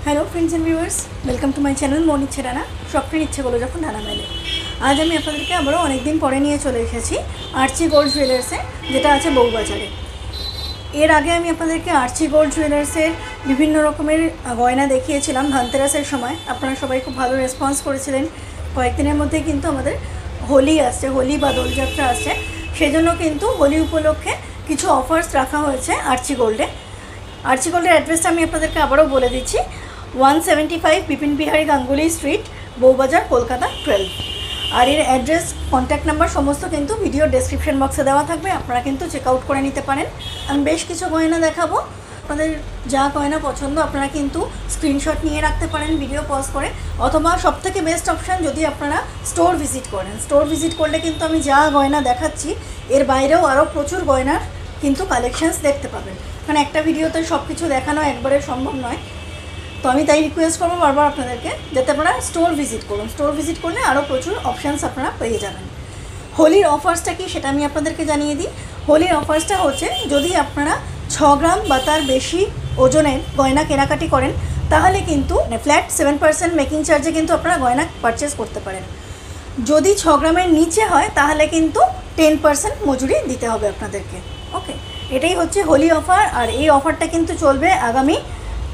Hello friends and viewers, welcome to my channel মন ইচ্ছে ডানা। স্বপ্নের ইচ্ছেগুলো যখন ডানা মেলে। আজ আমি আপনাদেরকে আবারও অনেক দিন পরে নিয়ে চলে এসেছি আর্চি গোল্ড জুয়েলার্সে, যেটা আছে বউবাজারে। এর আগে আমি আপনাদেরকে আর্চি গোল্ড জুয়েলার্সের বিভিন্ন রকমের গয়না দেখিয়েছিলাম ধনতেরাসের সময়। আপনারা সবাই খুব ভালো রেসপন্স করেছিলেন। কয়েকদিনের মধ্যেই কিন্তু আমাদের হোলি আসছে, হোলি বা দোলযাত্রা আসছে, সেজন্য কিন্তু হোলি উপলক্ষে কিছু অফার্স রাখা হয়েছে আর্চি গোল্ডে। আর্চি গোল্ডের অ্যাড্রেসটা আমি আপনাদেরকে আবারও বলে দিচ্ছি, 175 বিপিন বিহারী গাঙ্গুলি স্ট্রিট, বউবাজার, কলকাতা 12। আর এর অ্যাড্রেস, কন্ট্যাক্ট নাম্বার সমস্ত কিন্তু ভিডিও ডেসক্রিপশন বক্সে দেওয়া থাকবে, আপনারা কিন্তু চেক আউট করে নিতে পারেন। আমি বেশ কিছু গয়না দেখাবো, আপনাদের যা গয়না পছন্দ আপনারা কিন্তু স্ক্রিনশট নিয়ে রাখতে পারেন ভিডিও পজ করে, অথবা সবথেকে বেস্ট অপশান যদি আপনারা স্টোর ভিজিট করেন। স্টোর ভিজিট করলে কিন্তু আমি যা গয়না দেখাচ্ছি এর বাইরেও আরও প্রচুর গয়নার কিন্তু কালেকশানস দেখতে পাবেন, কারণ একটা ভিডিওতে সব কিছু দেখানো একবারে সম্ভব নয়। তো আমি তাই রিকোয়েস্ট করবো বারবার আপনাদেরকে, যাতে আপনারা স্টোর ভিজিট করুন। স্টোর ভিজিট করলে আরও প্রচুর অপশানস আপনারা পেয়ে যাবেন। হোলির অফার্সটা কি সেটা আমি আপনাদেরকে জানিয়ে দিই। হোলির অফার্সটা হচ্ছে, যদি আপনারা 6 গ্রাম বা তার বেশি ওজনের গয়না কেনাকাটি করেন, তাহলে কিন্তু ফ্ল্যাট 7% মেকিং চার্জে কিন্তু আপনারা গয়না পারচেস করতে পারেন। যদি 6 গ্রামের নিচে হয় তাহলে কিন্তু 10% মজুরি দিতে হবে আপনাদেরকে। ওকে, এটাই হচ্ছে হোলি অফার। আর এই অফারটা কিন্তু চলবে আগামী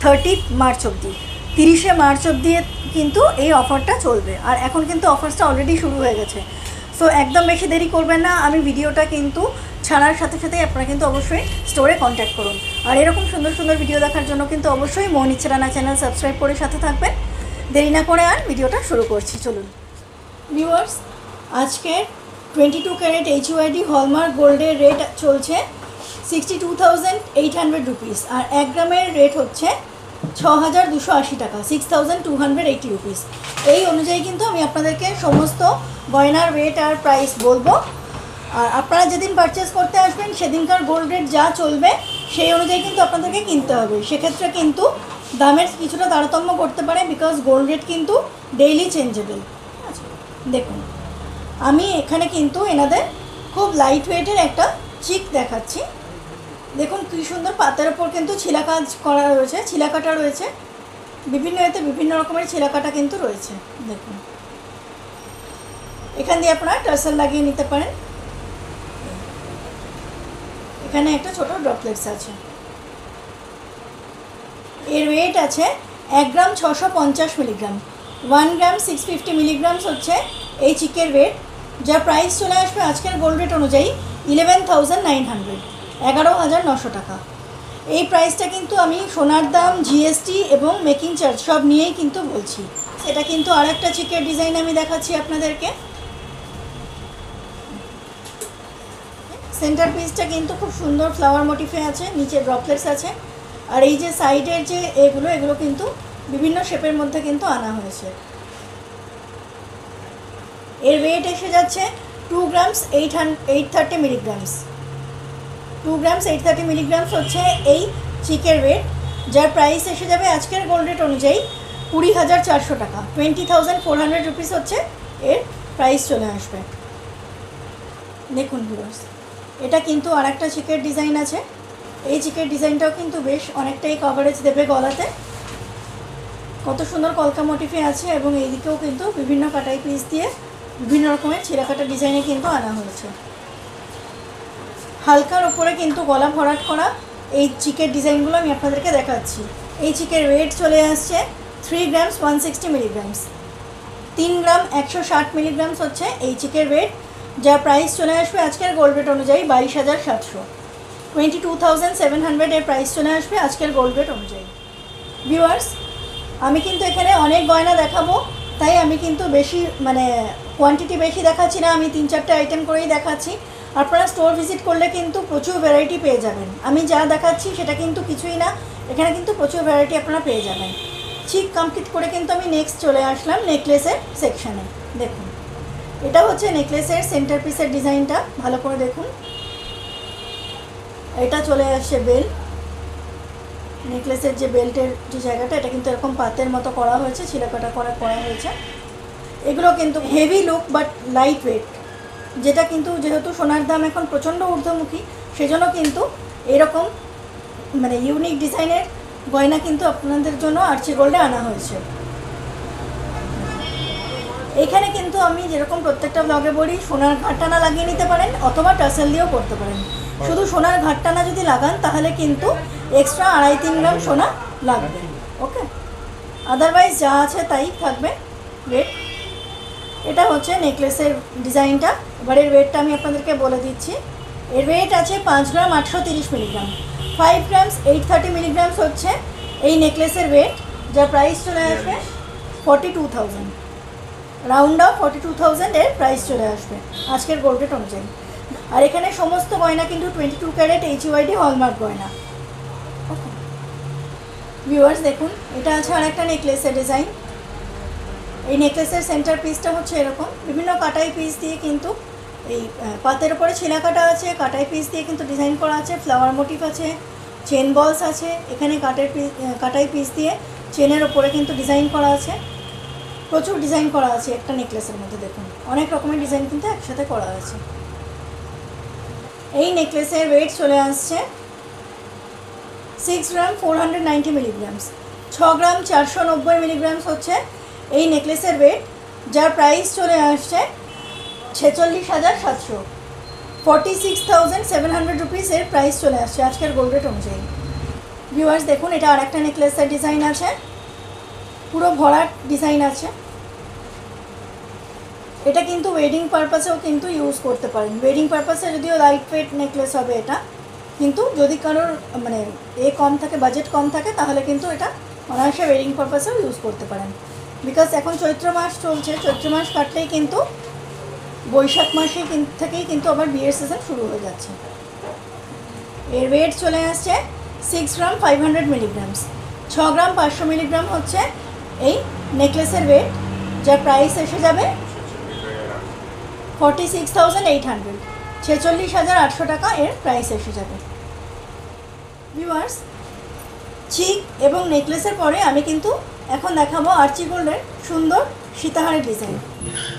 30 মার্চ অবধি, 30শে মার্চ অবধি কিন্তু এই অফারটা চলবে। আর এখন কিন্তু অফারটা অলরেডি শুরু হয়ে গেছে। সো একদম বেশি দেরি করবেন না, আমি ভিডিওটা কিন্তু ছাড়ার সাথে সাথেই আপনারা কিন্তু অবশ্যই স্টোরে কন্ট্যাক্ট করুন। আর এরকম সুন্দর সুন্দর ভিডিও দেখার জন্য কিন্তু অবশ্যই মন ইচ্ছে ডানা চ্যানেল সাবস্ক্রাইব করে সাথে থাকবেন। দেরি না করে আর ভিডিওটা শুরু করছি, চলুন। ভিউয়ার্স, আজকে 22 ক্যারেট HUID হলমার্ক গোল্ডের রেট চলছে 62,800 রুপিস, আর 1 গ্রামের রেট হচ্ছে 6,280 টাকা, 6,280 রুপিস। এই অনুযায়ী কিন্তু আমি আপনাদেরকে সমস্ত গয়নার রেট আর প্রাইস বলবো। আর আপনারা যেদিন পারচেস করতে আসবেন সেদিনকার গোল্ড রেট যা চলবে সেই অনুযায়ী কিন্তু আপনাদেরকে কিনতে হবে। সেক্ষেত্রে কিন্তু দামের কিছুটা তারতম্য করতে পারে, বিকজ গোল্ড রেট কিন্তু ডেইলি চেঞ্জেবল। আচ্ছা, দেখুন আমি এখানে কিন্তু এনাদের খুব লাইট ওয়েটের একটা চিক দেখাচ্ছি। দেখুন কী সুন্দর পাতার ওপর কিন্তু ছিলা কাজ করা রয়েছে, ছিলাকাটা রয়েছে, বিভিন্ন এতে বিভিন্ন রকমের ছিলাকাটা কিন্তু রয়েছে। দেখুন এখান দিয়ে আপনারা টার্সেল লাগিয়ে নিতে পারেন। এখানে একটা ছোট ড্রপলেটস আছে। এর ওয়েট আছে 1 গ্রাম 650 মিলিগ্রাম, 1 গ্রাম 650 মিলিগ্রামস হচ্ছে এই চিকের ওয়েট, যা প্রাইস চলে আসবে আজকের গোল্ড রেট অনুযায়ী 11,900, 11,900 টাকা। এই প্রাইসটা কিন্তু আমি সোনার দাম, GST এবং মেকিং চার্জ সব নিয়েই কিন্তু বলছি। এটা কিন্তু আর একটা চিকের ডিজাইন আমি দেখাচ্ছি আপনাদেরকে। সেন্টার পিসটা কিন্তু খুব সুন্দর ফ্লাওয়ার মোটিফে আছে, নিচে ড্রপলেটস আছে, আর এই যে সাইডের যে এগুলো কিন্তু বিভিন্ন শেপের মধ্যে কিন্তু আনা হয়েছে। এর ওয়েট এসে যাচ্ছে 2 গ্রামস 830 মিলিগ্রামস, 2 গ্রামস 830 মিলিগ্রামস হচ্ছে এই চিকের ওয়েট, যার প্রাইস এসে যাবে আজকের গোল্ড রেট অনুযায়ী 20,400 টাকা, 20,400 রুপিস হচ্ছে এর প্রাইস চলে আসবে। দেখুন ভিউয়ার্স, এটা কিন্তু আর একটা চিকের ডিজাইন আছে। এই চিকের ডিজাইনটাও কিন্তু বেশ অনেকটাই কভারেজ দেবে গলাতে। কত সুন্দর কলকা মোটিফে আছে, এবং এইদিকেও কিন্তু বিভিন্ন কাটাই পিস দিয়ে বিভিন্ন রকমের ছিঁড়াকাটা ডিজাইনে কিন্তু আনা হয়েছে। হালকার ওপরে কিন্তু গলা ভরাট করা এই চিকের ডিজাইনগুলো আমি আপনাদেরকে দেখাচ্ছি। এই চিকের ওয়েট চলে আসছে 3 গ্রামস 160 মিলিগ্রামস, 3 গ্রাম 160 মিলিগ্রামস হচ্ছে এই চিকের ওয়েট, যার প্রাইস চলে আসবে আজকের গোল্ড রেট অনুযায়ী 22,700, 22,700 এর প্রাইস চলে আসবে আজকের গোল্ড রেট অনুযায়ী। ভিউয়ার্স, আমি কিন্তু এখানে অনেক গয়না দেখাবো, তাই আমি কিন্তু বেশি কোয়ান্টিটি বেশি দেখাচ্ছি না, আমি 3-4টে আইটেম করেই দেখাচ্ছি। আপনারা স্টোর ভিজিট করলে কিন্তু প্রচুর ভ্যারাইটি পেয়ে যাবেন। আমি যা দেখাচ্ছি সেটা কিন্তু কিছুই না, এখানে কিন্তু প্রচুর ভ্যারাইটি আপনারা পেয়ে যাবেন। চিক কমপ্লিট করে কিন্তু আমি নেক্সট চলে আসলাম নেকলেসের সেকশানে। দেখুন এটা হচ্ছে নেকলেসের সেন্টার পিসের ডিজাইনটা, ভালো করে দেখুন। এটা চলে আসছে বেল, নেকলেসের যে বেল্টের যে জায়গাটা, এটা কিন্তু এরকম পাতের মতো করা হয়েছে, ছিলাকাটা করা হয়েছে। এগুলো কিন্তু heavy look but light weight, যেটা কিন্তু যেহেতু সোনার দাম এখন প্রচণ্ড ঊর্ধ্বমুখী, সেজন্য কিন্তু এরকম ইউনিক ডিজাইনের গয়না কিন্তু আপনাদের জন্য আরচি গোল্ডে আনা হয়েছে। এখানে কিন্তু আমি যেরকম প্রত্যেকটা ব্লগে বলি, সোনার ঘাটটানা লাগিয়ে নিতে পারেন অথবা টাসেল দিয়েও করতে পারেন। শুধু সোনার ঘাটটানা যদি লাগান তাহলে কিন্তু এক্সট্রা 2.5-3 গ্রাম সোনা লাগবে। ওকে, আদারওয়াইজ যা আছে তাই থাকবে ওয়েট। এটা হচ্ছে নেকলেসের ডিজাইনটা। এবার এর ওয়েটটা আমি আপনাদেরকে বলে দিচ্ছি। এর ওয়েট আছে 5 গ্রাম 830 মিলিগ্রাম। 5 গ্রামস 830 মিলিগ্রামস হচ্ছে এই নেকলেসের ওয়েট, যার প্রাইস চলে আসবে 42,000। রাউন্ড অফ 42,000 এর প্রাইস চলে আসবে আজকের গোল্ড রেট অনুযায়ী। আর এখানে সমস্ত গয়না কিন্তু 22 ক্যারেট HUID হলমার্ক গয়না। ওকে ভিউয়ার্স, দেখুন এটা আছে আর একটা নেকলেসের ডিজাইন। এই নেকলেসের সেন্টার পিসটা হচ্ছে এরকম, বিভিন্ন কাটাই পিস দিয়ে কিন্তু এই পাতের উপরে ছিলা কাটা আছে, কাটাই পিস দিয়ে কিন্তু ডিজাইন করা আছে, ফ্লাওয়ার মোটিভ আছে, চেন বলস আছে, এখানে কাটাই পিস দিয়ে চেনের ওপরে কিন্তু ডিজাইন করা আছে। প্রচুর ডিজাইন করা আছে একটা নেকলেসের মধ্যে। দেখুন অনেক রকমের ডিজাইন কিন্তু একসাথে করা আছে। এই নেকলেসের ওয়েট চলে আসছে 6 গ্রাম 490 মিলিগ্রামস। 6 গ্রাম 490 মিলিগ্রামস হচ্ছে এই নেকলেসের ওয়েট, যার প্রাইস চলে আসছে 46,700। 46,700 রুপিসের প্রাইস চলে আসছে আজকের গোল্ড রেট অনুযায়ী। ভিউয়ার্স দেখুন, এটা আর একটা নেকলেসের ডিজাইন আছে, পুরো ভরাট ডিজাইন আছে। এটা কিন্তু ওয়েডিং পারপাসেও কিন্তু ইউজ করতে পারেন। ওয়েডিং পারপাসে যদিও লাইট ওয়েট নেকলেস হবে এটা, কিন্তু যদি কারোর মানে কম থাকে, বাজেট কম থাকে, তাহলে কিন্তু এটা অনায়াসে ওয়েডিং পারপাসেও ইউজ করতে পারেন। বিকজ এখন চৈত্র মাস চলছে, চৈত্র মাস কাটলেই কিন্তু বৈশাখ মাসে থেকেই কিন্তু আবার বিয়ের সিজন শুরু হয়ে যাচ্ছে। এর ওয়েট চলে আসছে 6 গ্রাম 500 মিলিগ্রামস। 6 গ্রাম 500 মিলিগ্রাম হচ্ছে এই নেকলেসের ওয়েট, যার প্রাইস এসে যাবে 46,800। 46,800 টাকা এর প্রাইস এসে যাবে। ভিউয়ার্স, চিক এবং নেকলেসের পরে আমি কিন্তু এখন দেখাবো আরচি গোল্ডের সুন্দর সীতাহারের ডিজাইন।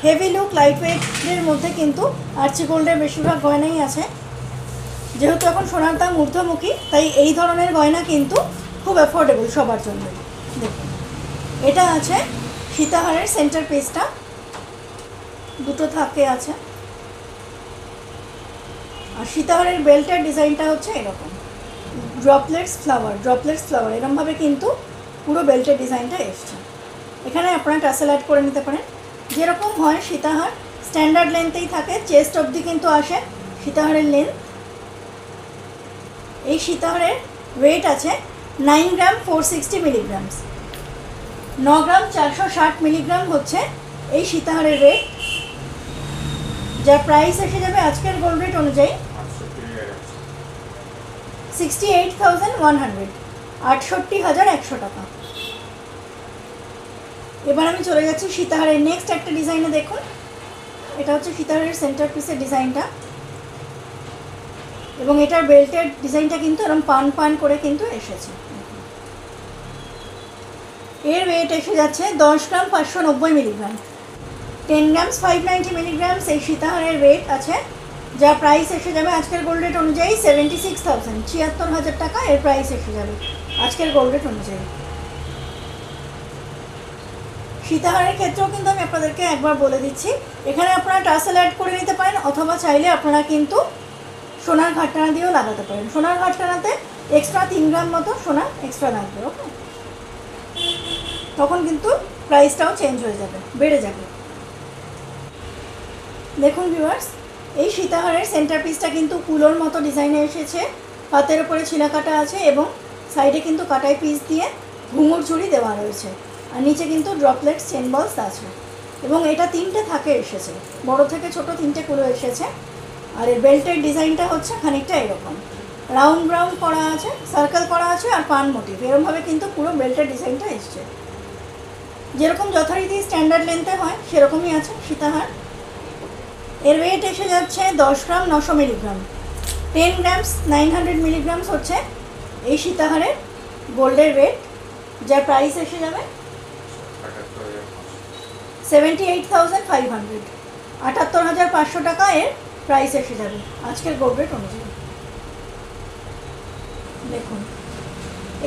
হেভি লুক লাইট ওয়েটের মধ্যে কিন্তু আরচি গোল্ডের বেশিরভাগ গয়নাই আছে। যেহেতু এখন সোনার দাম ঊর্ধ্বমুখী, তাই এই ধরনের গয়না কিন্তু খুব অ্যাফোর্ডেবল সবার জন্য। দেখুন এটা আছে সীতাহারের সেন্টার পিসটা, দুটো থাকে আছে। আর সীতাহারের বেল্টের ডিজাইনটা হচ্ছে এরকম, ড্রপলেটস ফ্লাওয়ার এরকমভাবে কিন্তু পুরো বেল্টের ডিজাইনটা এসছে। এখানে আপনারা টাসেল অ্যাড করে নিতে পারেন। যেরকম হয় সীতাহার স্ট্যান্ডার্ড লেন্থেই থাকে, চেস্ট অবধি কিন্তু আসে সীতাহারের লেন্থ। এই সীতাহারের ওয়েট আছে 9 গ্রাম 460 মিলিগ্রামস। 9 গ্রাম 460 মিলিগ্রাম হচ্ছে এই সীতাহারের ওয়েট, যার প্রাইস এসে যাবে আজকের গোল্ড রেট অনুযায়ী 68,100, 68,100 টাকা। এবার আমি চলে যাচ্ছি সীতাহারের নেক্সট একটা ডিজাইনে। দেখুন এটা হচ্ছে সীতাহারের সেন্টার পিসের ডিজাইনটা, এবং এটার বেল্টের ডিজাইনটা কিন্তু এরকম পান করে কিন্তু এসেছে। এর ওয়েট এসে যাচ্ছে 10 গ্রাম 590 মিলিগ্রাম। 10 গ্রামস 590 মিলিগ্রামস এই সীতাহারের ওয়েট আছে, যার প্রাইস এসে যাবে আজকের গোল্ড রেট অনুযায়ী 76,000, 76,000 টাকা এর প্রাইস এসে যাবে আজকের গোল্ড রেট অনুযায়ী। সীতাহারের ক্ষেত্রেও কিন্তু আমি আপনাদেরকে একবার বলে দিচ্ছি, এখানে আপনারা টাসেল অ্যাড করে নিতে পারেন, অথবা চাইলে আপনারা কিন্তু সোনার ঘাটটানা দিয়েও লাগাতে পারেন। সোনার ঘাটটানাতে এক্সট্রা 3 গ্রাম মতো সোনা এক্সট্রা লাগবে। ওকে, তখন কিন্তু প্রাইসটাও চেঞ্জ হয়ে যাবে, বেড়ে যাবে। দেখুন ভিউয়ার্স, এই সীতাহারের সেন্টার পিসটা কিন্তু কুলোর মতো ডিজাইনে এসেছে। পাতের উপরে ছিলা কাটা আছে এবং সাইডে কিন্তু কাটাই পিস দিয়ে ঘুঙুর ঝুড়ি দেওয়া রয়েছে, আর নিচে কিন্তু ড্রপলেটস চেন বলস আছে। এবং এটা 3টে থাকে এসেছে, বড় থেকে ছোট 3টে কুলো এসেছে। আর এর বেল্টের ডিজাইনটা হচ্ছে খানিকটা এরকম, রাউন্ড করা আছে, সার্কেল করা আছে, আর পান মোটিভ এরকমভাবে কিন্তু পুরো বেল্টের ডিজাইনটা এসছে। যেরকম যথারীতি স্ট্যান্ডার্ড লেন্থে হয় সেরকমই আছে সীতাহার। এর ওয়েট এসে যাচ্ছে 10 গ্রাম 900 মিলিগ্রাম। 10 গ্রামস 900 মিলিগ্রামস হচ্ছে এই সীতাহারের গোল্ডের ওয়েট, যার প্রাইস এসে যাবে 78,500, 78,500 টাকা এর প্রাইস এসে যাবে আজকের গোল্ড রেট অনুযায়ী। দেখুন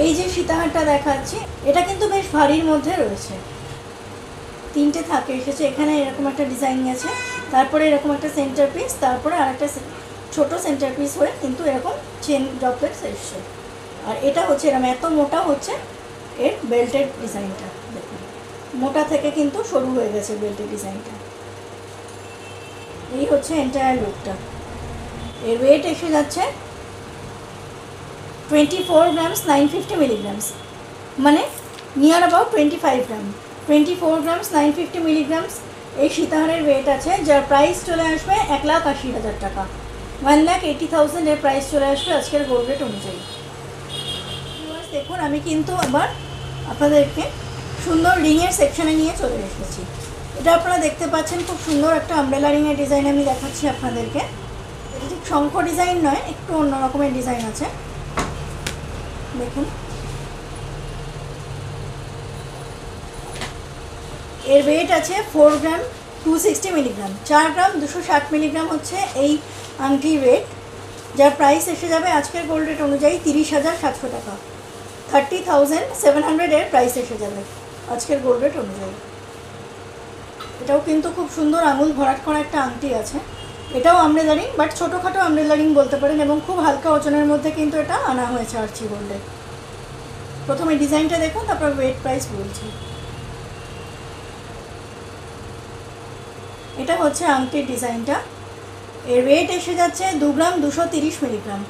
এই যে সীতাহারটা দেখাচ্ছি, এটা কিন্তু বেশ ভারীর মধ্যে রয়েছে, 3টে থাকে এসেছে। এখানে এরকম একটা ডিজাইন আছে, তারপরে এরকম একটা সেন্টার পিস, তারপরে আর একটা ছোটো সেন্টার পিস হয়ে কিন্তু এরকম চেন ড্রপলেটস এসছে। আর এটা হচ্ছে এরকম এত মোটা হচ্ছে এর বেল্টের ডিজাইনটা। দেখুন মোটা থেকে কিন্তু সরু হয়ে গেছে বেল্টের ডিজাইনটা। এই হচ্ছে এন্টায়ার লুকটা। এর ওয়েট এসে যাচ্ছে 24 গ্রামস 950 মিলিগ্রামস, মানে near about 25 gram. 24 grams 950 milligrams এই সীতাহারের ওয়েট আছে, যার প্রাইস চলে আসবে 1,80,000 টাকা। 1,80,000 এর প্রাইস চলে আসবে আজকের গোল্ড রেট অনুযায়ী। দেখুন আমি কিন্তু আবার আপনাদেরকে সুন্দর রিংয়ের সেকশানে নিয়ে চলে এসেছি। এটা আপনারা দেখতে পাচ্ছেন, খুব সুন্দর একটা আমব্রেলা রিংয়ের ডিজাইন আমি দেখাচ্ছি আপনাদেরকে। এটা ঠিক শঙ্খ ডিজাইন নয়, একটু অন্য রকমের ডিজাইন আছে। দেখুন এর ওয়েট আছে 4 গ্রাম 260 মিলিগ্রাম, 4 গ্রাম 260 মিলিগ্রাম হচ্ছে এই আংটির ওয়েট, যার প্রাইস এসে যাবে আজকের গোল্ড রেট অনুযায়ী 30,700 টাকা। 30,700 এর প্রাইস এসে যাবে আজকের গোল্ড রেট অনুযায়ী। এটাও কিন্তু খুব সুন্দর আঙুল ভরাট করা একটা আংটি আছে। এটাও আমব্রেলা রিং, বাট ছোটোখাটো আমব্রেলা রিং বলতে পারেন, এবং খুব হালকা ওজনের মধ্যে কিন্তু এটা আনা হয়েছে আরচি গোল্ডে। প্রথমে ডিজাইনটা দেখুন, তারপর ওয়েট প্রাইস বলছি। এটা হচ্ছে আংটির ডিজাইনটা। এর ওয়েট এসে যাচ্ছে 2 গ্রাম 230 মিলিগ্রাম,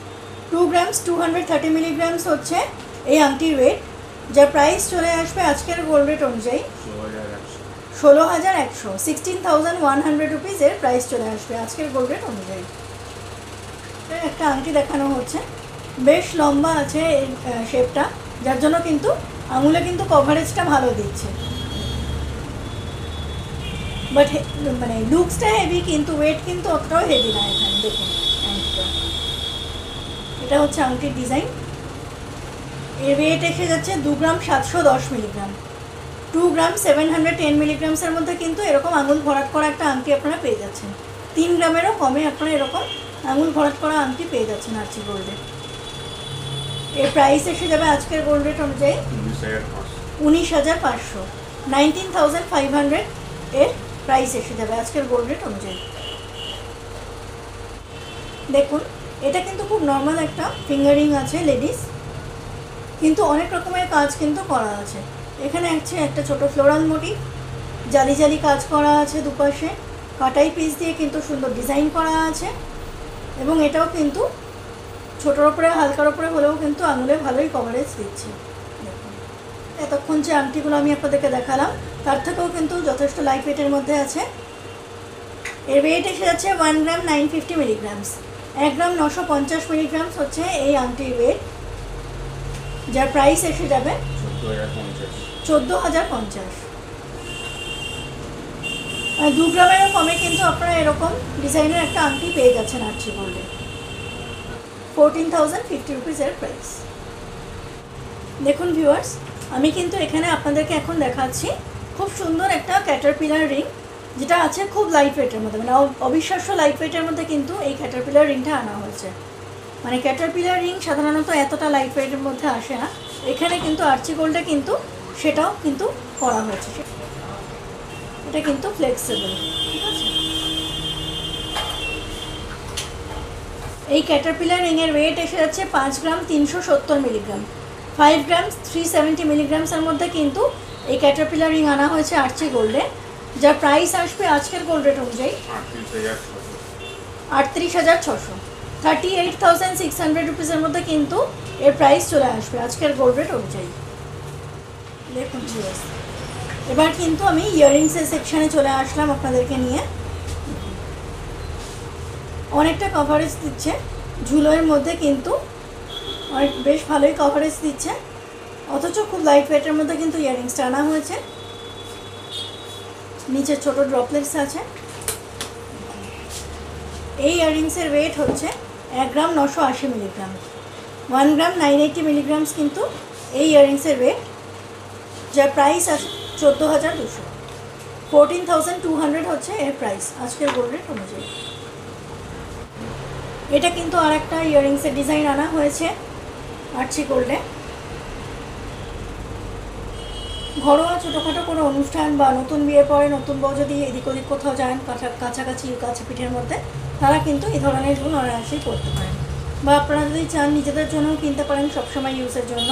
2 গ্রামস 230 মিলিগ্রামস হচ্ছে এই আংটির ওয়েট, যার প্রাইস চলে আসবে আজকের গোল্ড রেট অনুযায়ী 16,100, 16,100 রুপিজের প্রাইস চলে আসবে আজকের গোল্ড রেট অনুযায়ী। একটা আংটি দেখানো হচ্ছে, বেশ লম্বা আছে এই শেপটা, যার জন্য কিন্তু আঙুলে কিন্তু কভারেজটা ভালো দিচ্ছে, বাট মানে লুকসটা হেভি, কিন্তু ওয়েট কিন্তু অতটাও হেভি না। এখানে দেখুন আংটিটা, এটা হচ্ছে আংটির ডিজাইন। এর ওয়েট এসে যাচ্ছে 2 গ্রাম 710 মিলিগ্রাম, 2 গ্রাম 710 মিলিগ্রামসের মধ্যে কিন্তু এরকম আঙুল ভরাট করা একটা আংটি আপনারা পেয়ে যাচ্ছেন। 3 গ্রামেরও কমে আপনারা এরকম আঙুল ভরাট করা আংটি পেয়ে যাচ্ছেন আরচি গোল্ডে। এর প্রাইস এসে যাবে আজকের গোল্ড রেট অনুযায়ী 19,500, 19,500 এর প্রাইস এসে যাবে আজকের গোল্ড রেট অনুযায়ী। দেখুন এটা কিন্তু খুব নর্মাল একটা ফিঙ্গারিং আছে লেডিস, কিন্তু অনেক রকমের কাজ কিন্তু করা আছে। এখানে আছে একটা ছোট ফ্লোরাল মোটিভ, জালি জালি কাজ করা আছে দুপাশে, কাটাই পিস দিয়ে কিন্তু সুন্দর ডিজাইন করা আছে, এবং এটাও কিন্তু ছোটোর ওপরে হালকার ওপরে হলেও কিন্তু আঙুলে ভালোই কভারেজ দিচ্ছে। এতক্ষণ যে আংটিগুলো আমি আপনাদেরকে দেখালাম তার থেকেও কিন্তু যথেষ্ট লাইট ওয়েটের মধ্যে আছে। এর ওয়েট এসে যাচ্ছে 1 গ্রাম 950 মিলিগ্রামস, 1 গ্রাম 950 মিলিগ্রামস হচ্ছে এই আংটির ওয়েট, যার প্রাইস এসে যাবে 14,050। আর 2 গ্রামেরও কমে কিন্তু আপনারা এরকম ডিজাইনের একটা আংটি পেয়ে যাচ্ছেন আরচি গোল্ডে। 14,050 রুপিজের প্রাইস। দেখুন ভিউয়ার্স, আমি কিন্তু এখানে আপনাদেরকে এখন দেখাচ্ছি খুব সুন্দর একটা ক্যাটারপিলার রিং, যেটা আছে খুব লাইট ওয়েটের মধ্যে, মানে অবিশ্বাস্য লাইট ওয়েটের মধ্যে কিন্তু এই ক্যাটারপিলার রিংটা আনা হয়েছে। মানে ক্যাটারপিলার রিং সাধারণত এতটা লাইট ওয়েটের মধ্যে আসে না, এখানে কিন্তু আরচি গোল্ডে কিন্তু সেটাও কিন্তু করা হয়েছে। এটা কিন্তু ফ্লেক্সিবল, ঠিক আছে। এই ক্যাটারপিলার রিংয়ের ওয়েট এসে যাচ্ছে 5 গ্রাম 370 মিলিগ্রাম, 5 গ্রাম 370 মিলিগ্রামসের মধ্যে কিন্তু এই ক্যাটারপিলার রিং আনা হয়েছে আরচি গোল্ডে, যার প্রাইস আসবে আজকের গোল্ড রেট অনুযায়ী 38,600, 38,600 রুপিসের মধ্যে কিন্তু এর প্রাইস চলে আসবে আজকের গোল্ড রেট অনুযায়ী। দেখুন ভিউয়ার্স, এবার কিন্তু আমি ইয়াররিংসের সেকশানে চলে আসলাম আপনাদেরকে নিয়ে। অনেকটা কভারেজ দিচ্ছে, ঝুলোর মধ্যে কিন্তু অনেক বেশ ভালোই কভারেজ দিচ্ছে, অথচ খুব লাইট ওয়েটের মধ্যে কিন্তু ইয়াররিংসটা আনা হয়েছে। নিচে ছোট ড্রপলেটস আছে। এই ইয়াররিংসের ওয়েট হচ্ছে 1 গ্রাম 980 মিলিগ্রাম, 1 গ্রাম 980 মিলিগ্রামস কিন্তু এই ইয়াররিংসের ওয়েট, যার প্রাইস আছে 14,200, 14,200 হচ্ছে এর প্রাইস আজকের গোল্ড রেট অনুযায়ী। এটা কিন্তু আর একটা ইয়াররিংসের ডিজাইন আনা হয়েছে আরচি গোল্ডে, ঘরোয়া ছোটোখাটো কোনো অনুষ্ঠান বা নতুন বিয়ের পরে নতুন বউ যদি এদিক ওদিক কোথাও যান কাছাকাছি কাছে পিঠের মধ্যে, তারা কিন্তু এই ধরনের দুল অনায়াসেই করতে পারেন। বা আপনারা যদি চান নিজেদের জন্যও কিনতে পারেন সবসময় ইউজের জন্য।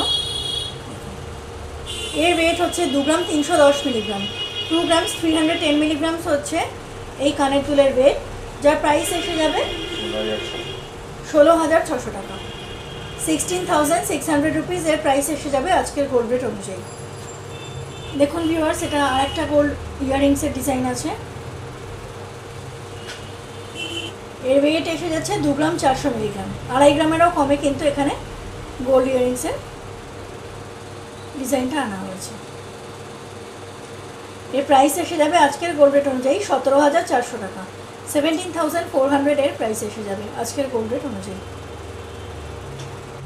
এর ওয়েট হচ্ছে 2 গ্রাম 310 মিলিগ্রাম, 2 গ্রামস 310 মিলিগ্রামস হচ্ছে এই কানের দুলের ওয়েট, যার প্রাইস এসে যাবে 16,600 টাকা, 16,600 রুপিস এর প্রাইস এসে যাবে আজকের গোল্ড রেট অনুযায়ী। দেখুন ভিউয়ার্স, এটা আরেকটা গোল্ড ইয়াররিংসের ডিজাইন আছে। এর ওয়েট এসে যাচ্ছে 2 গ্রাম 400 মিলিগ্রাম, 2.5 গ্রামেরও কমে কিন্তু এখানে গোল্ড ইয়াররিংসের ডিজাইনটা আনা হয়েছে। এর প্রাইস এসে যাবে আজকের গোল্ড রেট অনুযায়ী 17,400 টাকা, 17,400 এর প্রাইস এসে যাবে আজকের গোল্ড রেট অনুযায়ী।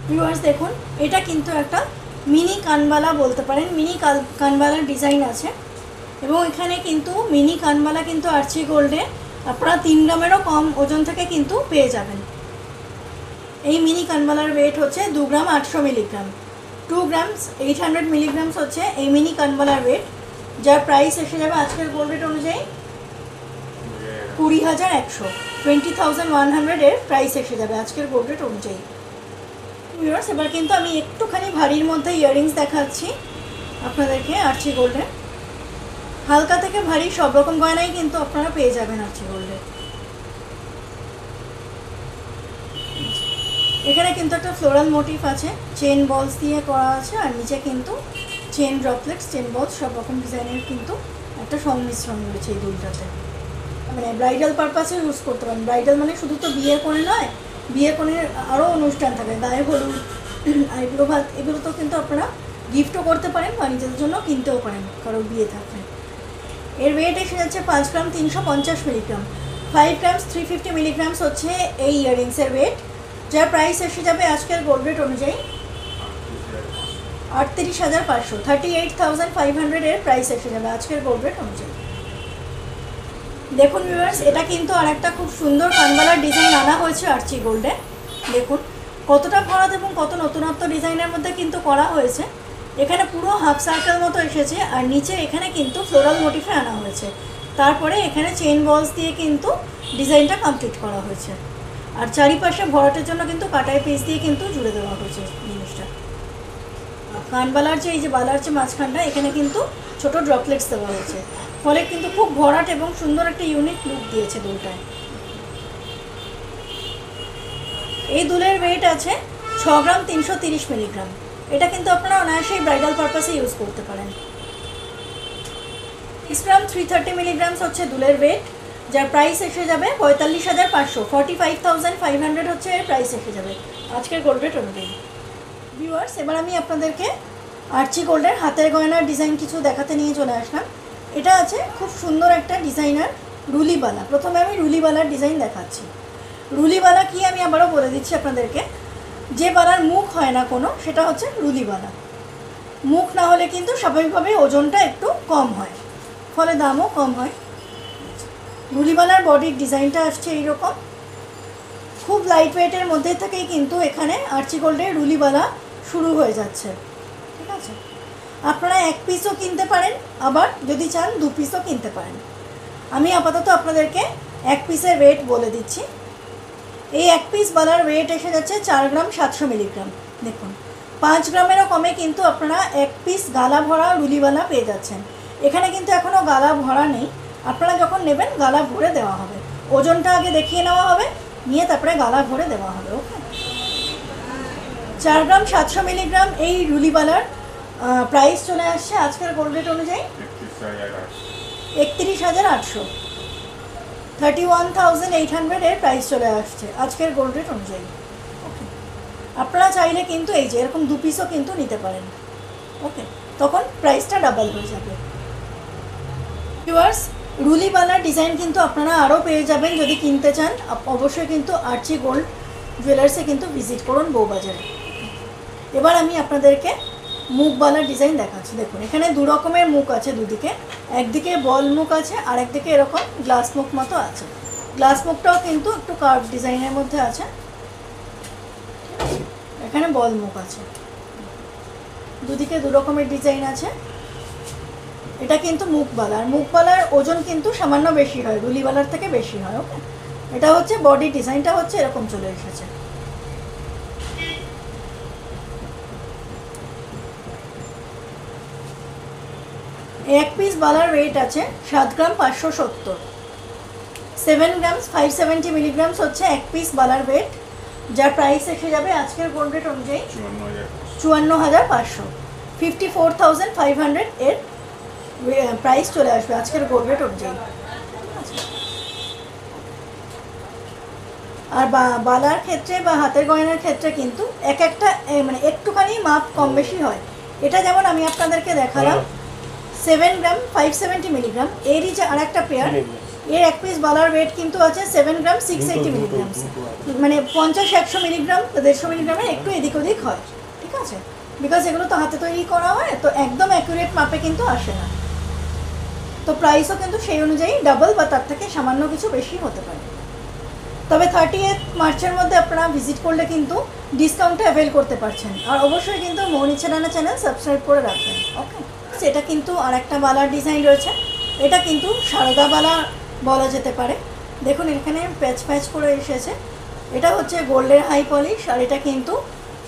ভিউয়ার্স দেখুন, এটা কিন্তু একটা মিনি কানবালা বলতে পারেন, মিনি কানবালার ডিজাইন আছে এবং এখানে কিন্তু মিনি কানবালা কিন্তু আরচি গোল্ডে আপনারা 3 গ্রামেরও কম ওজন থেকে কিন্তু পেয়ে যাবেন। এই মিনি কানবালার ওয়েট হচ্ছে 2 গ্রাম 800 মিলিগ্রাম, 2 গ্রামস 800 মিলিগ্রামস হচ্ছে এই মিনি কানবালার ওয়েট, যার প্রাইস এসে যাবে আজকের গোল্ড রেট অনুযায়ী 20,100, 20,100 এর প্রাইস এসে যাবে আজকের গোল্ড রেট অনুযায়ী। ভিউয়ার্স, এবার কিন্তু আমি একটুখানি ভারীর মধ্যে ইয়াররিংস দেখাচ্ছি আপনাদেরকে আরচি গোল্ডে। হালকা থেকে ভারী সব রকম গয়নাই কিন্তু আপনারা পেয়ে যাবেন আরচি গোল্ডে। এখানে কিন্তু একটা ফ্লোরাল মোটিভ আছে, চেন বলস দিয়ে করা আছে, আর নিচে কিন্তু চেন ড্রপলেটস, চেন বলস সব রকম ডিজাইনের কিন্তু একটা সংমিশ্রণ রয়েছে এই দুলটাতে। মানে ব্রাইডাল পারপাসে ইউজ করতে পারেন। ব্রাইডাল মানে শুধু তো বিয়ে করে নয়, বিয়ে কোণের আরও অনুষ্ঠান থাকে, গায়ে হলুদ, আইব্রো ভাত, এগুলো তো কিন্তু আপনারা গিফটও করতে পারেন বা নিজেদের জন্য কিনতেও পারেন কারো বিয়ে থাকলে। এর ওয়েট এসে যাচ্ছে 5 গ্রাম 350 মিলিগ্রাম, 5 গ্রামস 350 মিলিগ্রামস হচ্ছে এই ইয়াররিংসের ওয়েট, যার প্রাইস এসে যাবে আজকের গোল্ড রেট অনুযায়ী 38,500, 38,500 এর প্রাইস এসে যাবে আজকের গোল্ড রেট অনুযায়ী। দেখুন ভিউয়ার্স, এটা কিন্তু আরেকটা খুব সুন্দর কানবালার ডিজাইন আনা হয়েছে আরচি গোল্ডে। দেখুন কতটা ভরাট এবং কত নতুনত্ব ডিজাইনের মধ্যে কিন্তু করা হয়েছে। এখানে পুরো হাফ সার্কেল মতো এসেছে, আর নিচে এখানে কিন্তু ফ্লোরাল মোটিফে আনা হয়েছে, তারপরে এখানে চেইন বলস দিয়ে কিন্তু ডিজাইনটা কমপ্লিট করা হয়েছে, আর চারিপাশে ভরাটের জন্য কিন্তু কাটাই পিস দিয়ে কিন্তু জুড়ে দেওয়া হয়েছে জিনিসটা। কানবালার যে এই যে বালার যে মাঝখানটা, এখানে কিন্তু ছোট ড্রপলেটস দেওয়া হয়েছে, ফলে কিন্তু খুব ভরাট এবং সুন্দর একটা ইউনিক লুক দিয়েছে দুলটায়। এই দুলের ওয়েট আছে 6 গ্রাম 330 মিলিগ্রাম, এটা কিন্তু আপনারা অনায়াসেই ব্রাইডাল পারপাসে ইউজ করতে পারেন। 6 গ্রাম 330 মিলিগ্রামস হচ্ছে দুলের ওয়েট, যার প্রাইস এসে যাবে 45,500, 45,500 হচ্ছে এর প্রাইস এসে যাবে আজকের গোল্ড রেট অনুযায়ী। ভিউয়ার্স, এবার আমি আপনাদেরকে আরচি গোল্ডের হাতের গয়নার ডিজাইন কিছু দেখাতে নিয়ে চলে আসলাম। এটা আছে খুব সুন্দর একটা ডিজাইনার রুলিবালা। প্রথমে আমি রুলিবালার ডিজাইন দেখাচ্ছি। রুলিবালা কি আমি আবারও বলে দিচ্ছি আপনাদেরকে, যে বালার মুখ হয় না কোনো, সেটা হচ্ছে রুলিবালা। মুখ না হলে কিন্তু স্বাভাবিকভাবেই ওজনটা একটু কম হয়, ফলে দামও কম হয়। রুলিবালার বডির ডিজাইনটা আসছে এইরকম, খুব লাইট ওয়েটের মধ্যে থেকেই কিন্তু এখানে আরচি গোল্ডের রুলিবালা শুরু হয়ে যাচ্ছে। ঠিক আছে, আপনারা 1 পিসও কিনতে পারেন, আবার যদি চান 2 পিসও কিনতে পারেন। আমি আপাতত আপনাদেরকে 1 পিসের ওয়েট বলে দিচ্ছি। এই 1 পিস বালার ওয়েট এসে যাচ্ছে 4 গ্রাম 700 মিলিগ্রাম। দেখুন 5 গ্রামেরও কমে কিন্তু আপনারা 1 পিস গালা ভরা রুলিবালা পেয়ে যাচ্ছেন। এখানে কিন্তু এখনও গালা ভরা নেই, আপনারা যখন নেবেন গালা ভরে দেওয়া হবে। ওজনটা আগে দেখিয়ে নেওয়া হবে, নিয়ে তারপরে গালা ভরে দেওয়া হবে। ওকে, 4 গ্রাম 700 মিলিগ্রাম এই রুলিবালার প্রাইস চলে আসছে আজকের গোল্ড রেট অনুযায়ী 31,800, 31,800 এর প্রাইস চলে আসছে আজকের গোল্ড রেট অনুযায়ী। ওকে, আপনারা চাইলে কিন্তু এই যে এরকম 2 পিসও কিন্তু নিতে পারেন। ওকে, তখন প্রাইসটা ডাবল হয়ে যাবে। ভিউয়ার্স, রুলিবালার ডিজাইন কিন্তু আপনারা আরও পেয়ে যাবেন। যদি কিনতে চান অবশ্যই কিন্তু আরচি গোল্ড জুয়েলার্সে কিন্তু ভিজিট করুন বউবাজারে। এবার আমি আপনাদেরকে মুখবালার ডিজাইন দেখাচ্ছি। দেখুন এখানে 2 রকমের মুখ আছে, দুদিকে, একদিকে বল মুখ আছে আর একদিকে এরকম গ্লাস মুখ মতো আছে। গ্লাস মুখটাও কিন্তু একটু কার্ভ ডিজাইনের মধ্যে আছে, এখানে বল মুখ আছে। দুদিকে 2 রকমের ডিজাইন আছে। এটা কিন্তু মুখবালার, মুখবালার ওজন কিন্তু সামান্য বেশি হয়, রুলিবালার থেকে বেশি হয়। ওকে, এটা হচ্ছে বডি ডিজাইনটা হচ্ছে এরকম চলে এসেছে। এক পিস বালার ওয়েট আছে 7 গ্রাম 570, 7 গ্রামস 570 মিলিগ্রামস হচ্ছে এক পিস বালার ওয়েট, যার প্রাইস এসে যাবে আজকের গোল্ড রেট অনুযায়ী 54,500, 54,500 এর প্রাইস চলে আসবে আজকের গোল্ড রেট অনুযায়ী। আর বালার ক্ষেত্রে বা হাতের গয়নার ক্ষেত্রে কিন্তু এক একটা মানে একটুখানি মাপ কম বেশি হয়। এটা যেমন আমি আপনাদেরকে দেখালাম 7 গ্রাম 570 মিলিগ্রাম, এরই যে আর একটা পেয়ার, এর এক পিস বালার ওয়েট কিন্তু আছে 7 গ্রাম 680 মিলিগ্রাম, মানে 50-100 মিলিগ্রাম 150 মিলিগ্রামের একটু এদিক ওদিক হয়। ঠিক আছে, বিকজ এগুলো তো হাতে তৈরি করা হয়, তো একদম অ্যাকুরেট মাপে কিন্তু আসে না। তো প্রাইসও কিন্তু সেই অনুযায়ী ডাবল বা তার থেকে সামান্য কিছু বেশি হতে পারে। তবে 30 মার্চের মধ্যে আপনারা ভিজিট করলে কিন্তু ডিসকাউন্টে অ্যাভেল করতে পারছেন। আর অবশ্যই কিন্তু মৌনি ছেড়ানা চ্যানেল সাবস্ক্রাইব করে রাখবেন। ওকে, এটা কিন্তু আর একটা বালার ডিজাইন রয়েছে, এটা কিন্তু সারদা বালা বলা যেতে পারে। দেখুন এখানে প্যাচ প্যাচ করে এসেছে, এটা হচ্ছে গোল্ডের হাই পলিশ, আর এটা কিন্তু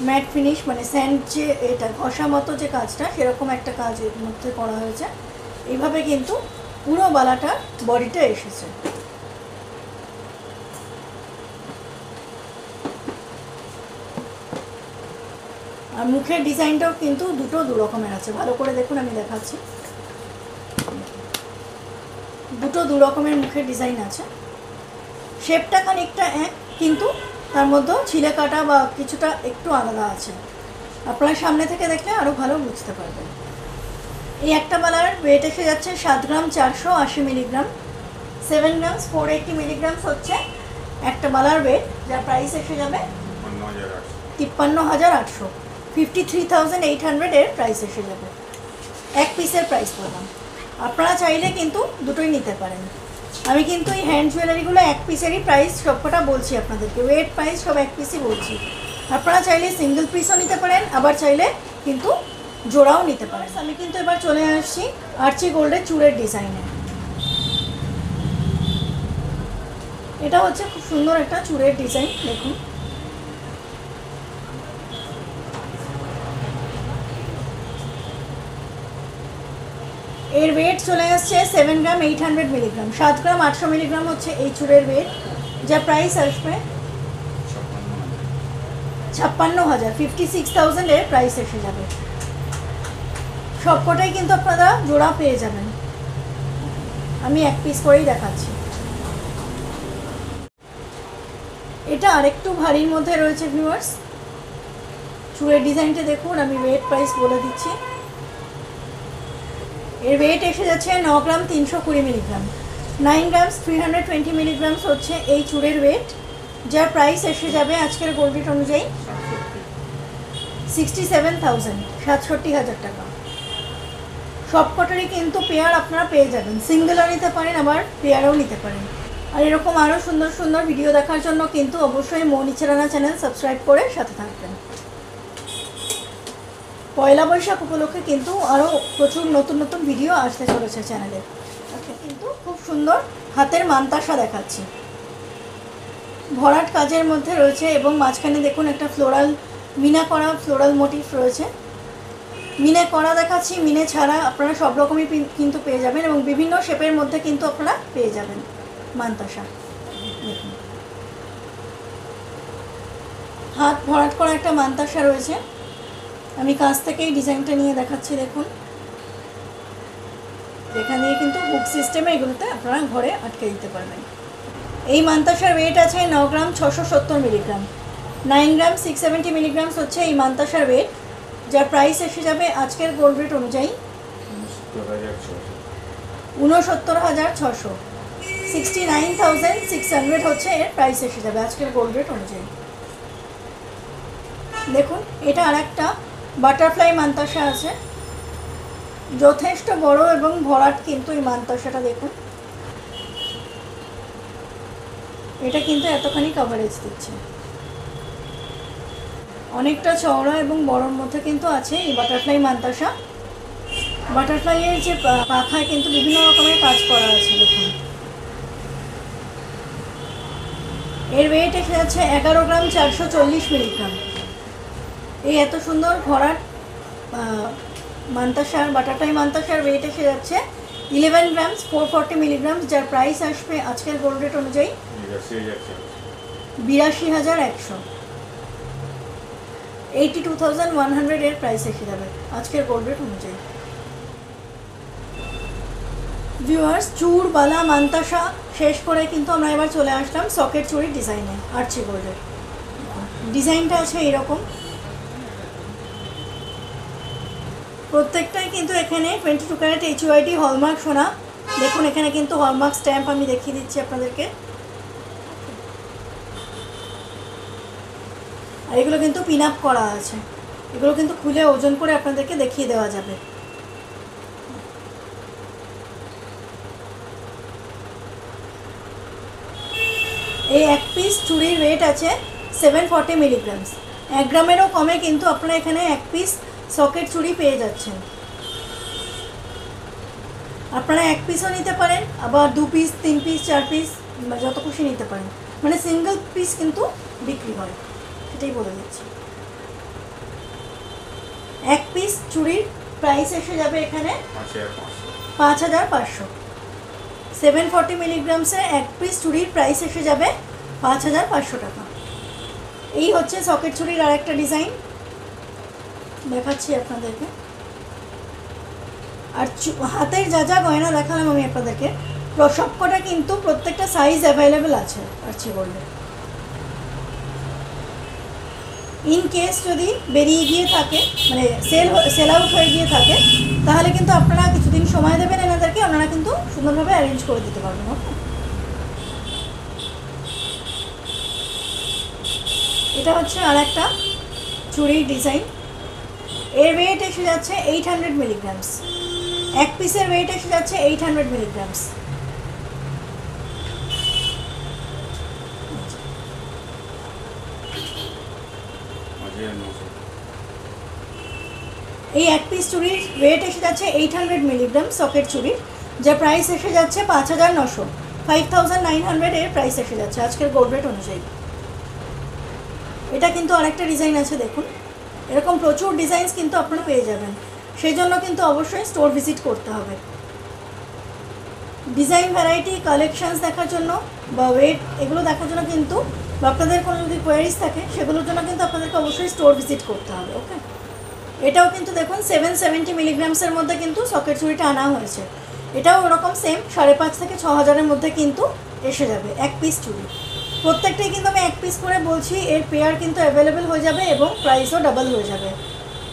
ম্যাট ফিনিশ, মানে স্যান্ড যে এটা ঘষা মতো যে কাজটা সেরকম একটা কাজ এর মধ্যে করা হয়েছে। এইভাবে কিন্তু পুরো বালাটা বডিটা এসেছে। আর মুখের ডিজাইনটাও কিন্তু দু রকমের আছে, ভালো করে দেখুন আমি দেখাচ্ছি। দু রকমের মুখের ডিজাইন আছে, শেপটা খানিকটা এক, কিন্তু তার মধ্যেও ছিলে কাটা বা কিছুটা একটু আলাদা আছে। আপনারা সামনে থেকে দেখলে আরও ভালো বুঝতে পারবেন। এই একটা বালার ওয়েট এসে যাচ্ছে 7 গ্রাম 480 মিলিগ্রাম, 7 গ্রামস 480 মিলিগ্রামস হচ্ছে একটা বালার ওয়েট, যার প্রাইস এসে যাবে 53,800, 53,800 এর প্রাইস এসে যাবে। এক পিসের প্রাইস বললাম, আপনারা চাইলে কিন্তু দুটোই নিতে পারেন। আমি কিন্তু এই হ্যান্ড জুয়েলারিগুলো এক পিসেরই প্রাইস সবকটা বলছি আপনাদেরকে, ওয়েট প্রাইস সব এক পিসই বলছি। আপনারা চাইলে সিঙ্গেল পিসও নিতে পারেন, আবার চাইলে কিন্তু জোড়াও নিতে পারেন। আমি কিন্তু এবার চলে আসছি আর্চি গোল্ডের চূড়ের ডিজাইনে। এটা হচ্ছে খুব সুন্দর একটা চূড়ের ডিজাইন, দেখুন এর ওয়েট চলে আসছে 7 গ্রাম 800 মিলিগ্রাম, 7 গ্রাম 800 মিলিগ্রাম হচ্ছে এই চূড়ের ওয়েট, যা প্রাইস আসবে 56,000, 56,000 এর প্রাইস এসে যাবে। সবকটাই কিন্তু আপনারা জোড়া পেয়ে যাবেন। আমি এক পিস করেই দেখাচ্ছি। এটা আরেকটু ভারীর মধ্যে রয়েছে ভিউয়ার্স, চূড়ের ডিজাইনটা দেখুন, আমি ওয়েট প্রাইস বলে দিচ্ছি। এর ওয়েট এসে যাচ্ছে 9 গ্রাম 320 মিলিগ্রাম, 9 গ্রামস 320 মিলিগ্রামস হচ্ছে এই চূড়ের ওয়েট, যার প্রাইস এসে যাবে আজকের গোল্ড রেট অনুযায়ী 67,000, 67,000 টাকা। সবকটারই কিন্তু পেয়ার আপনারা পেয়ে যাবেন, সিঙ্গেলও নিতে পারেন আবার পেয়ারও নিতে পারেন। আর এরকম আরও সুন্দর সুন্দর ভিডিও দেখার জন্য কিন্তু অবশ্যই মৌনি ছেড়ানা চ্যানেল সাবস্ক্রাইব করে সাথে থাকবেন। পয়লা বৈশাখ উপলক্ষে কিন্তু আরও প্রচুর নতুন নতুন ভিডিও আসতে চলেছে চ্যানেলে। ওকে, কিন্তু খুব সুন্দর হাতের মানতাসা দেখাচ্ছি, ভরাট কাজের মধ্যে রয়েছে এবং মাঝখানে দেখুন একটা ফ্লোরাল মিনা করা ফ্লোরাল মোটিভ রয়েছে। মিনে করা দেখাচ্ছি, মিনে ছাড়া আপনারা সব রকমই কিন্তু পেয়ে যাবেন এবং বিভিন্ন শেপের মধ্যে কিন্তু আপনারা পেয়ে যাবেন মানতাসা। দেখুন হাত ভরাট করা একটা মানতাসা রয়েছে, আমি কাছ থেকেই ডিজাইনটা নিয়ে দেখাচ্ছি। দেখুন এখানে কিন্তু হুক সিস্টেমে এগুলোতে আপনারা ঘরে আটকে দিতে পারবেন। এই মানতাসার ওয়েট আছে 9 গ্রাম 670 মিলিগ্রাম, 9 গ্রাম 670 মিলিগ্রামস হচ্ছে এই মানতাসার ওয়েট, যার প্রাইস এসে যাবে আজকের গোল্ড রেট অনুযায়ী 69,600, 69,600 হচ্ছে এর প্রাইস এসে যাবে আজকের গোল্ড রেট অনুযায়ী। দেখুন এটা আর একটা বাটারফ্লাই মানতাসা আছে, যথেষ্ট বড় এবং ভরাট কিন্তু এই মানতাসাটা দেখুন, এটা কিন্তু এতখানি কভারেজ দিচ্ছে, অনেকটা চওড়া এবং বড়র মধ্যে কিন্তু আছে এই বাটারফ্লাই মানতাসা। বাটারফ্লাইয়ের যে পাখায় কিন্তু বিভিন্ন রকমের কাজ করা আছে দেখুন। এর ওয়েট এসে যাচ্ছে 11 গ্রাম 440 মিলিগ্রাম। এই এত সুন্দর ভরাট মান্তাসার বাটারফ্লাই মান্তাসার ওয়েট এসে যাচ্ছে 11 গ্রাম 440 মিলিগ্রাম, যার প্রাইস আসবে আজকের গোল্ড রেট অনুযায়ী 82,100, 82,100 এর প্রাইস এসে যাবে আজকের গোল্ড রেট অনুযায়ী। ভিউয়ার্স, চূড় বালা মান্তাসা শেষ করে কিন্তু আমরা এবার চলে আসলাম সকেট চুড়ির ডিজাইনে। আর্চি গোল্ডের ডিজাইনটা আছে এইরকম, প্রত্যেকটাই কিন্তু এখানে 22 ক্যারেট HUID হলমার্ক সোনা। দেখুন এখানে কিন্তু হলমার্ক স্ট্যাম্প আমি দেখিয়ে দিচ্ছি আপনাদেরকে। আর এগুলো কিন্তু পিন আপ করা আছে, এগুলো কিন্তু খুলে ওজন করে আপনাদেরকে দেখিয়ে দেওয়া যাবে। এই এক পিস চুড়ির ওয়েট আছে 740 মিলিগ্রাম। 1 গ্রামেরও কমে কিন্তু আপনারা এখানে এক পিস সকেট চুড়ি পেয়ে যাচ্ছেন। আপনারা এক পিসও নিতে পারেন, আবার 2 পিস 3 পিস 4 পিস যত খুশি নিতে পারেন, মানে সিঙ্গেল পিস কিন্তু বিক্রি হয়, সেটাই বলে দিচ্ছি। এক পিস চুড়ির প্রাইস এসে যাবে এখানে 5,500। 740 মিলিগ্রামসের এক পিস চুড়ির প্রাইস এসে যাবে 5,500 টাকা। এই হচ্ছে সকেট চুড়ির আর একটা ডিজাইন দেখাচ্ছি আপনাদেরকে। আর হাতের যা যা গয়না দেখালাম আমি আপনাদেরকে, সবকটা কিন্তু প্রত্যেকটা সাইজ অ্যাভেলেবেল আছে আর্চি গোল্ডে। ইন কেস যদি বেরিয়ে গিয়ে থাকে, মানে সেল আউট হয়ে গিয়ে থাকে, তাহলে কিন্তু আপনারা কিছুদিন সময় দেবেন এনাদেরকে, ওনারা কিন্তু সুন্দরভাবে অ্যারেঞ্জ করে দিতে পারবেন। ওকে, এটা হচ্ছে আর একটা চুড়ির ডিজাইন। এর ওয়েট এসে যাচ্ছে 800 মিলিগ্রামস। এক পিসের ওয়েট এসে যাচ্ছে 800 মিলিগ্রামস। এই এক পিস চুড়ির ওয়েট এসে যাচ্ছে 800 মিলিগ্রাম সকেট চুড়ির, যার প্রাইস এসে যাচ্ছে 5,900, 5,900 এর প্রাইস এসে যাচ্ছে আজকের গোল্ড রেট অনুযায়ী। এটা কিন্তু আরেকটা ডিজাইন আছে দেখুন, এরকম প্রচুর ডিজাইনস কিন্তু আপনারা পেয়ে যাবেন, সেই জন্য কিন্তু অবশ্যই স্টোর ভিজিট করতে হবে। ডিজাইন ভ্যারাইটি কালেকশানস দেখার জন্য বা ওয়েট এগুলো দেখার জন্য কিন্তু, বা আপনাদের কোনো যদি কোয়ারিজ থাকে সেগুলোর জন্য কিন্তু আপনাদেরকে অবশ্যই স্টোর ভিজিট করতে হবে। ওকে, এটাও কিন্তু দেখুন 770 মিলিগ্রামসের মধ্যে কিন্তু সকেট চুড়িটা আনা হয়েছে। এটাও ওরকম সেম 5,500 থেকে 6,000-এর মধ্যে কিন্তু এসে যাবে এক পিস চুড়ি। প্রত্যেকটাই কিন্তু আমি এক পিস করে বলছি, এর পেয়ার কিন্তু অ্যাভেলেবেল হয়ে যাবে এবং প্রাইসও ডাবল হয়ে যাবে।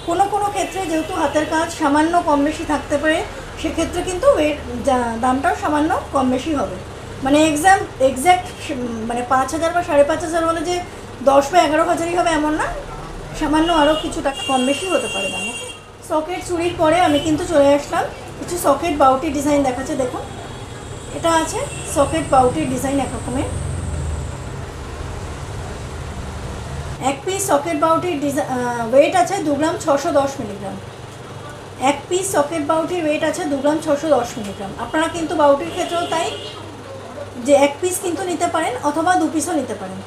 কোনো কোনো ক্ষেত্রে যেহেতু হাতের কাজ সামান্য কম বেশি থাকতে পারে, সেক্ষেত্রে কিন্তু এর দামটাও সামান্য কম বেশি হবে। মানে এক্স্যাক্ট মানে 5,000 বা 5,500 হলে যে 10 বা 11,000ই হবে এমন না, সামান্য আরও কিছু টাকা কম বেশি হতে পারে দাম। সকেট চুড়ির পরে আমি কিন্তু চলে আসলাম কিছু সকেট বাউটির ডিজাইন দেখাচ্ছে। দেখুন এটা আছে সকেট বাউটির ডিজাইন এক রকমের। এক পিস সকেট বাউটির ওয়েট আছে 2 গ্রাম 610 মিলিগ্রাম। এক পিস সকেট বাউটির ওয়েট আছে 2 গ্রাম 610 মিলিগ্রাম। আপনারা কিন্তু বাউটির ক্ষেত্রেও তাই, যে এক পিস কিন্তু নিতে পারেন অথবা 2 পিসও নিতে পারেন।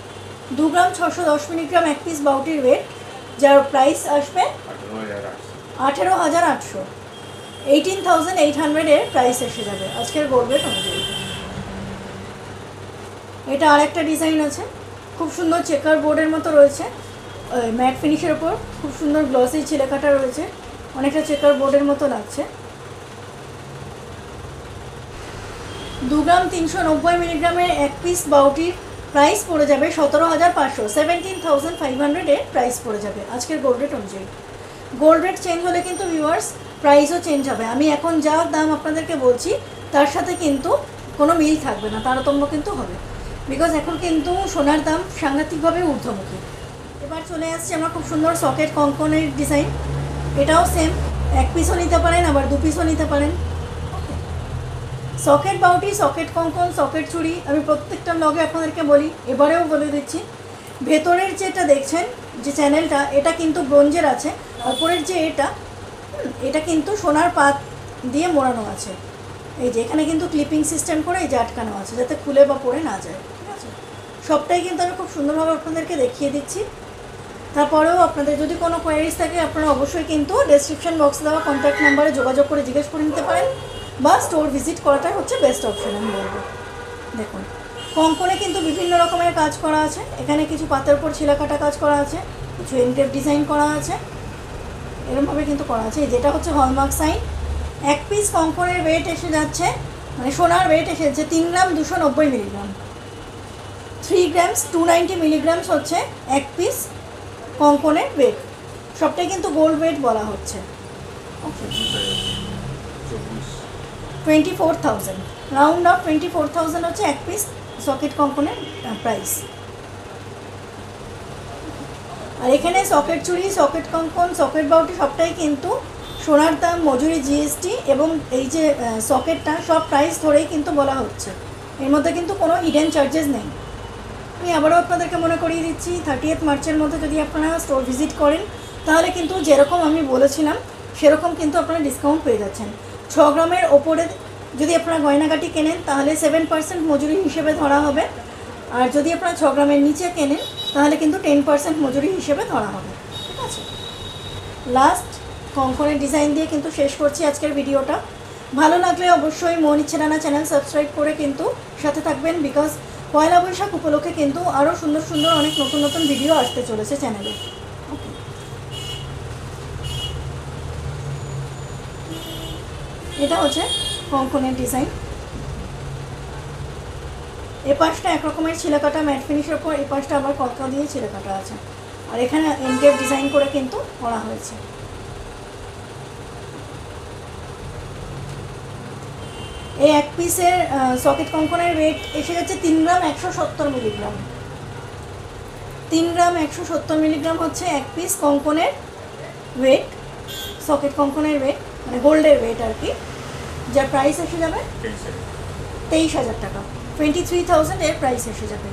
2 গ্রাম 610 মিলিগ্রাম এক পিস বাউটির ওয়েট, যার প্রাইস আসবে 18,800, 18,800 এর প্রাইস এসে যাবে আজকের গোল্ড রেট অনুযায়ী। এটা আরেকটা ডিজাইন আছে, খুব সুন্দর চেকার বোর্ডের মতো রয়েছে, ম্যাট ফিনিশের ওপর খুব সুন্দর গ্লসি ছিলেকাটা রয়েছে, অনেকটা চেকার বোর্ডের মতো লাগছে। 2 গ্রাম 390 মিলিগ্রামের এক পিস বাউটির প্রাইস পড়ে যাবে 17,500, 17,500 এর প্রাইস পড়ে যাবে আজকের গোল্ড রেট অনুযায়ী। গোল্ড রেট চেঞ্জ হলে কিন্তু ভিউয়ার্স প্রাইসও চেঞ্জ হবে। আমি এখন যা দাম আপনাদেরকে বলছি তার সাথে কিন্তু কোনো মিল থাকবে না, তারতম্য কিন্তু হবে, বিকজ এখন কিন্তু সোনার দাম সাংঘাতিকভাবে ঊর্ধ্বমুখী। এবার চলে আসছে আমরা খুব সুন্দর সকেট কঙ্কনের ডিজাইন। এটাও সেম, এক পিসও নিতে পারেন আবার 2 পিসও নিতে পারেন। সকেট বাউটি, সকেট কঙ্কন, সকেট চুড়ি আমি প্রত্যেকটা ব্লগে আপনাদেরকে বলি, এবারেও বলে দিচ্ছি। ভেতরের যেটা দেখছেন যে চ্যানেলটা, এটা কিন্তু ব্রোঞ্জের আছে, ওপরের যে এটা কিন্তু সোনার পাত দিয়ে মোড়ানো আছে। এই যে এখানে কিন্তু ক্লিপিং সিস্টেম করে এই যে আটকানো আছে, যাতে খুলে বা পড়ে না যায়, ঠিক আছে। সবটাই কিন্তু আমি খুব সুন্দরভাবে আপনাদেরকে দেখিয়ে দিচ্ছি। তারপরেও আপনাদের যদি কোনো কোয়ারিজ থাকে আপনারা অবশ্যই কিন্তু ডেসক্রিপশন বক্সে দেওয়া কন্ট্যাক্ট নাম্বারে যোগাযোগ করে জিজ্ঞেস করে নিতে পারেন, বা স্টোর ভিজিট করাটাই হচ্ছে বেস্ট অপশন আমি বলবো। দেখুন কঙ্কনে কিন্তু বিভিন্ন রকমের কাজ করা আছে, এখানে কিছু পাতার উপর ছিলা কাটা কাজ করা আছে, কিছু এনটেপ ডিজাইন করা আছে, এরকমভাবে কিন্তু করা আছে। যেটা হচ্ছে হলমার্ক সাইন। এক পিস কঙ্কনের ওয়েট এসে যাচ্ছে, মানে সোনার ওয়েট এসে যাচ্ছে 3 গ্রাম 290 মিলিগ্রাম। 3 গ্রামস 290 মিলিগ্রামস হচ্ছে এক পিস কঙ্কনের ওয়েট। সবটাই কিন্তু গোল্ড ওয়েট বলা হচ্ছে। 24,000 রাউন্ড অফ 24,000 হচ্ছে এক পিস সকেট কঙ্কনের প্রাইস। আর এখানে সকেট চুড়ি, সকেট কঙ্কন, সকেট বাউটি সবটাই কিন্তু সোনার দাম, মজুরি, জিএসটি এবং এই যে সকেটটা সব প্রাইস ধরেই কিন্তু বলা হচ্ছে। এর মধ্যে কিন্তু কোনো হিডেন চার্জেস নেই। আমি আবারও আপনাদেরকে মনে করিয়ে দিচ্ছি 30 মার্চের মধ্যে যদি আপনারা স্টোর ভিজিট করেন তাহলে কিন্তু যেরকম আমি বলেছিলাম সেরকম কিন্তু আপনারা ডিসকাউন্ট পেয়ে যাচ্ছেন। 6 গ্রামের ওপরে যদি আপনারা গয়নাগাটি কেনেন তাহলে 7% মজুরি হিসেবে ধরা হবে, আর যদি আপনারা 6 গ্রামের নিচে কেনেন তাহলে কিন্তু 10% মজুরি হিসেবে ধরা হবে, ঠিক আছে। লাস্ট কঙ্কনের ডিজাইন দিয়ে কিন্তু শেষ করছি আজকের ভিডিওটা। ভালো লাগলে অবশ্যই মন ইচ্ছে রানা চ্যানেল সাবস্ক্রাইব করে কিন্তু সাথে থাকবেন, বিকজ পয়লা বৈশাখ উপলক্ষে কিন্তু আরও সুন্দর সুন্দর অনেক নতুন নতুন ভিডিও আসতে চলেছে চ্যানেলে। ওকে, এটা হচ্ছে কঙ্কনের ডিজাইন। এ পাশটা একরকমের ছিলাকাটা ম্যাট ফিনিশের পর এ পাশটা আবার কলকা দিয়ে ছিলাকাটা আছে, আর এখানে এনকেপ ডিজাইন করে কিন্তু করা হয়েছে। এই এক পিসের সকেট কঙ্কনের ওয়েট এসে যাচ্ছে 3 গ্রাম 170 মিলিগ্রাম। 3 গ্রাম 170 মিলিগ্রাম হচ্ছে এক পিস কঙ্কনের ওয়েট, সকেট কঙ্কনের ওয়েট, মানে গোল্ডের ওয়েট আর কি, যার প্রাইস এসে যাবে 23,000 টাকা। 23,000 এর প্রাইস এসে যাবে।